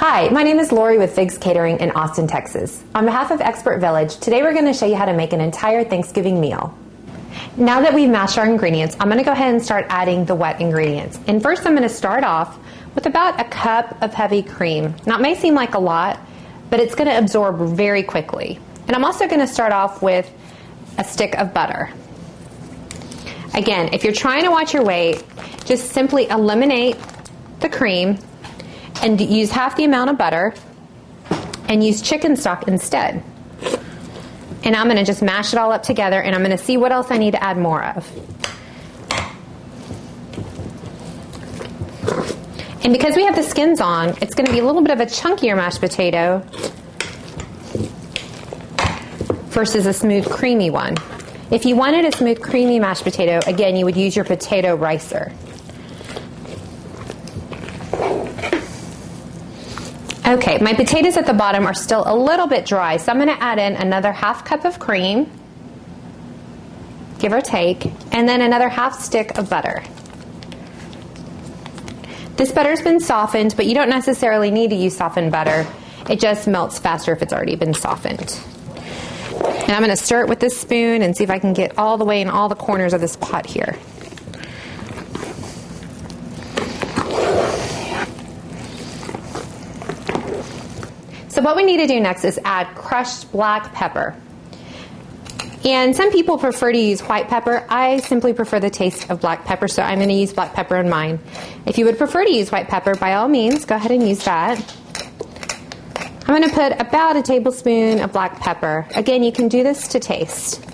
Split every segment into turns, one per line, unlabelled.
Hi, my name is Lori with Figs Catering in Austin, Texas. On behalf of Expert Village, today we're going to show you how to make an entire Thanksgiving meal. Now that we've mashed our ingredients, I'm going to go ahead and start adding the wet ingredients. And first I'm going to start off with about a cup of heavy cream. Now it may seem like a lot, but it's going to absorb very quickly. And I'm also going to start off with a stick of butter. Again, if you're trying to watch your weight, just simply eliminate the cream and use half the amount of butter and use chicken stock instead. And I'm going to just mash it all up together, and I'm going to see what else I need to add more of. And because we have the skins on, it's going to be a little bit of a chunkier mashed potato versus a smooth creamy one. If you wanted a smooth creamy mashed potato, again, you would use your potato ricer. Okay, my potatoes at the bottom are still a little bit dry, so I'm going to add in another half cup of cream, give or take, and then another half stick of butter. This butter's been softened, but you don't necessarily need to use softened butter. It just melts faster if it's already been softened. And I'm going to stir it with this spoon and see if I can get all the way in all the corners of this pot here. So what we need to do next is add crushed black pepper. And some people prefer to use white pepper. I simply prefer the taste of black pepper, so I'm going to use black pepper in mine. If you would prefer to use white pepper, by all means, go ahead and use that. I'm going to put about a tablespoon of black pepper. Again, you can do this to taste.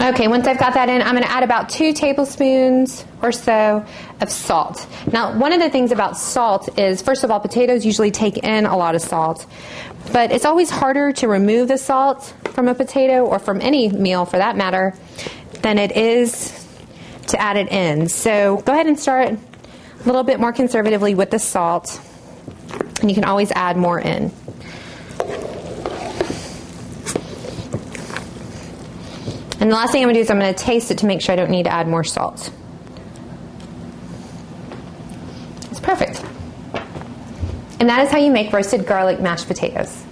Okay, once I've got that in, I'm going to add about 2 tablespoons or so of salt. Now, one of the things about salt is, first of all, potatoes usually take in a lot of salt, but it's always harder to remove the salt from a potato, or from any meal for that matter, than it is to add it in. So go ahead and start a little bit more conservatively with the salt, and you can always add more in. And the last thing I'm going to do is I'm going to taste it to make sure I don't need to add more salt. It's perfect. And that is how you make roasted garlic mashed potatoes.